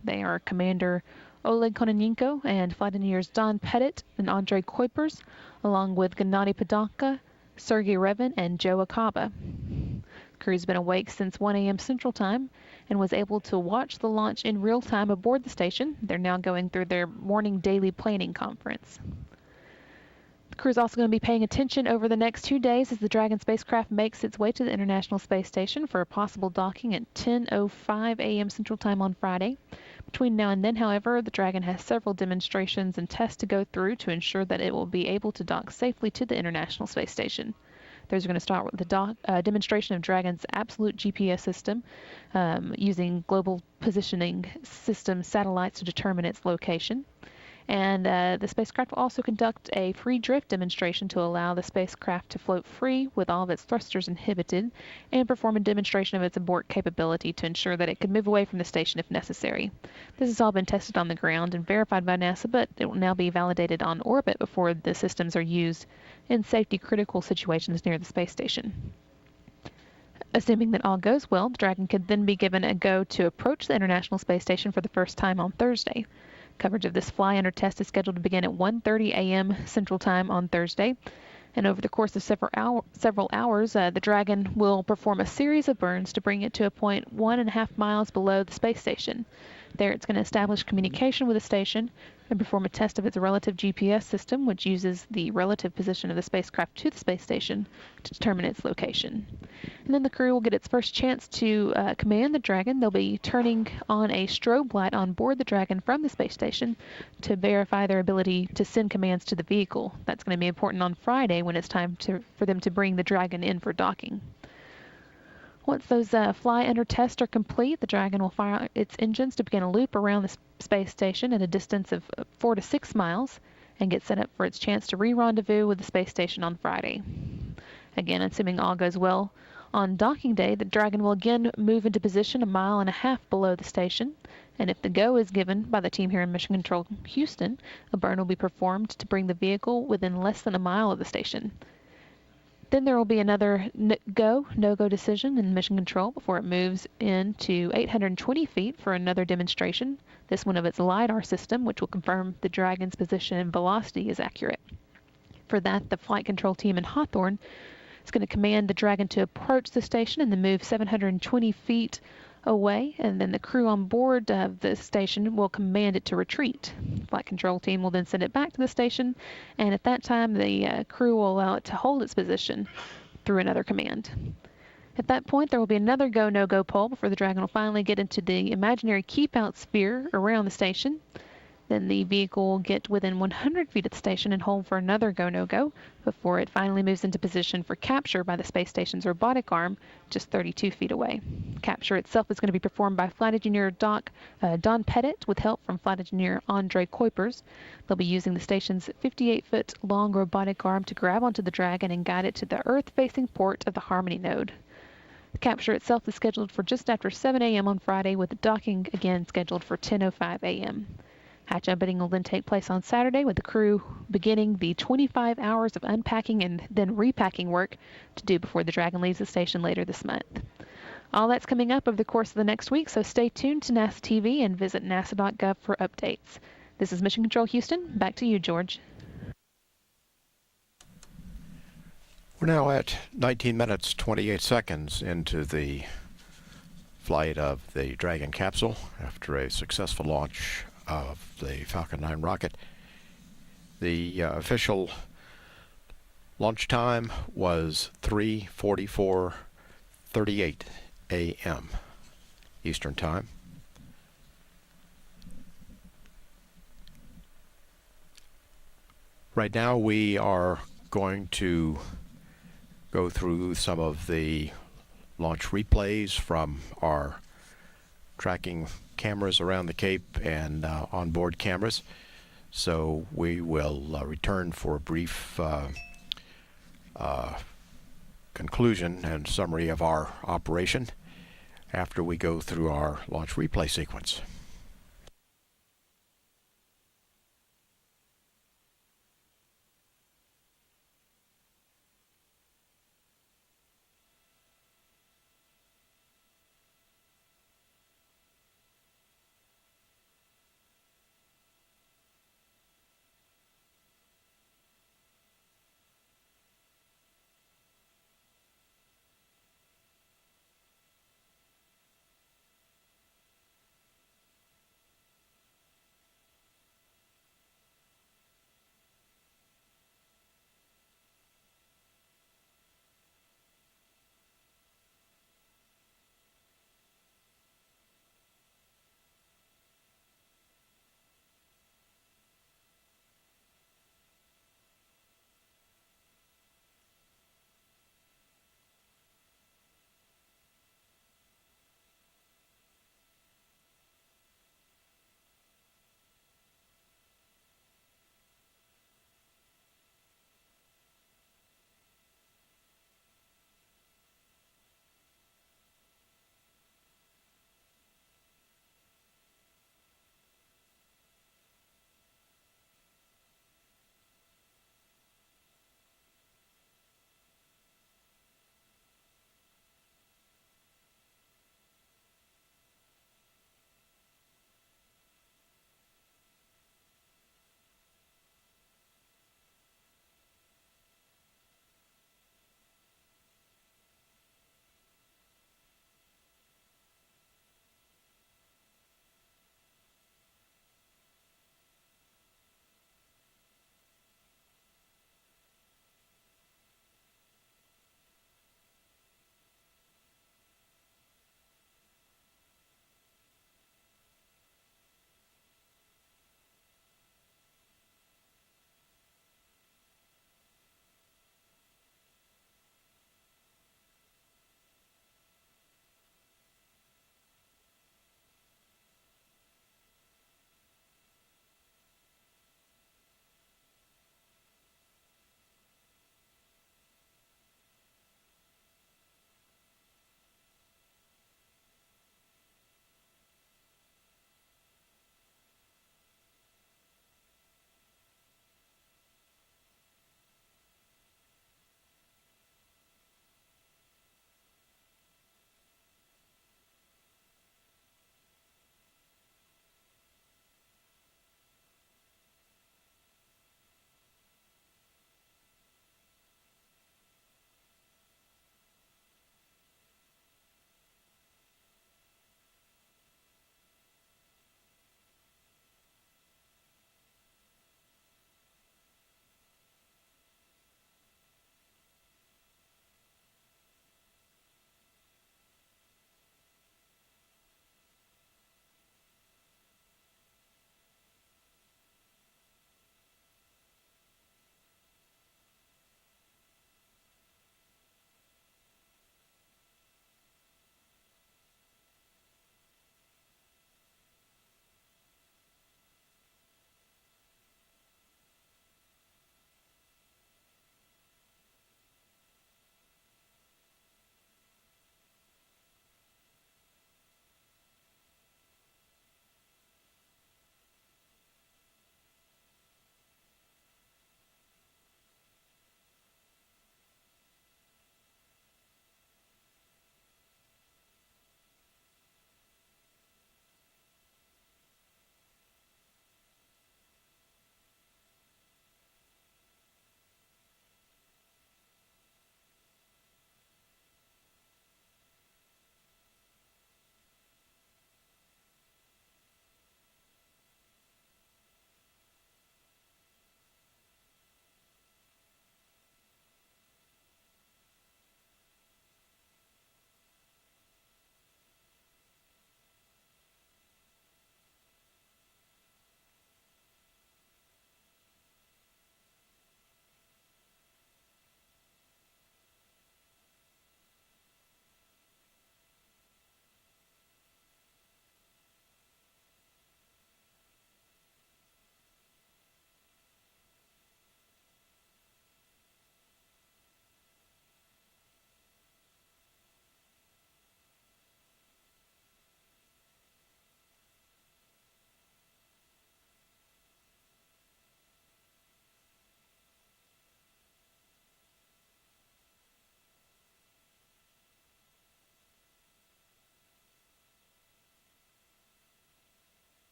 They are Commander Oleg Kononenko and flight engineers Don Pettit and Andrei Kuipers, along with Gennady Padanka, Sergei Revin, and Joe Akaba. The crew's been awake since 1 a.m. Central Time and was able to watch the launch in real time aboard the station. They're now going through their morning daily planning conference. The crew is also going to be paying attention over the next 2 days as the Dragon spacecraft makes its way to the International Space Station for a possible docking at 10:05 a.m. Central Time on Friday. Between now and then, however, the Dragon has several demonstrations and tests to go through to ensure that it will be able to dock safely to the International Space Station. Those are going to start with the demonstration of Dragon's absolute GPS system using global positioning system satellites to determine its location. And the spacecraft will also conduct a free drift demonstration to allow the spacecraft to float free with all of its thrusters inhibited and perform a demonstration of its abort capability to ensure that it could move away from the station if necessary. This has all been tested on the ground and verified by NASA, but it will now be validated on orbit before the systems are used in safety-critical situations near the space station. Assuming that all goes well, the Dragon could then be given a go to approach the International Space Station for the first time on Thursday. Coverage of this fly-under test is scheduled to begin at 1:30 a.m. Central Time on Thursday. And over the course of several hours, the Dragon will perform a series of burns to bring it to a point 1.5 miles below the space station. There it's going to establish communication with the station and perform a test of its relative GPS system, which uses the relative position of the spacecraft to the space station to determine its location. And then the crew will get its first chance to command the Dragon. They'll be turning on a strobe light on board the Dragon from the space station to verify their ability to send commands to the vehicle. That's going to be important on Friday when it's time for them to bring the Dragon in for docking. Once those fly-under tests are complete, the Dragon will fire its engines to begin a loop around the space station at a distance of 4 to 6 miles and get set up for its chance to re-rendezvous with the space station on Friday. Again, assuming all goes well, on docking day, the Dragon will again move into position 1.5 miles below the station, and if the go is given by the team here in Mission Control Houston, a burn will be performed to bring the vehicle within less than 1 mile of the station. Then there will be another no-go decision in Mission Control before it moves into 820 feet for another demonstration, this one of its LiDAR system, which will confirm the Dragon's position and velocity is accurate. For that, the flight control team in Hawthorne is going to command the Dragon to approach the station and then move 720 feet away, and then the crew on board of the station will command it to retreat. The flight control team will then send it back to the station, and at that time the crew will allow it to hold its position through another command. At that point, there will be another go-no-go poll before the Dragon will finally get into the imaginary keep-out sphere around the station. Then the vehicle will get within 100 feet of the station and hold for another go-no-go before it finally moves into position for capture by the space station's robotic arm just 32 feet away. Capture itself is going to be performed by Flight Engineer Don Pettit with help from Flight Engineer Andrei Kuipers. They'll be using the station's 58-foot long robotic arm to grab onto the Dragon and guide it to the Earth-facing port of the Harmony node. The capture itself is scheduled for just after 7 a.m. on Friday, with the docking again scheduled for 10:05 a.m. Hatch opening will then take place on Saturday, with the crew beginning the 25 hours of unpacking and then repacking work to do before the Dragon leaves the station later this month. All that's coming up over the course of the next week, so stay tuned to NASA TV and visit nasa.gov for updates. This is Mission Control Houston. Back to you, George. We're now at 19 minutes, 28 seconds into the flight of the Dragon capsule after a successful launch of the Falcon 9 rocket. The official launch time was 3:44:38 a.m. Eastern Time. Right now we are going to go through some of the launch replays from our tracking cameras around the Cape and onboard cameras. So we will return for a brief conclusion and summary of our operation after we go through our launch replay sequence.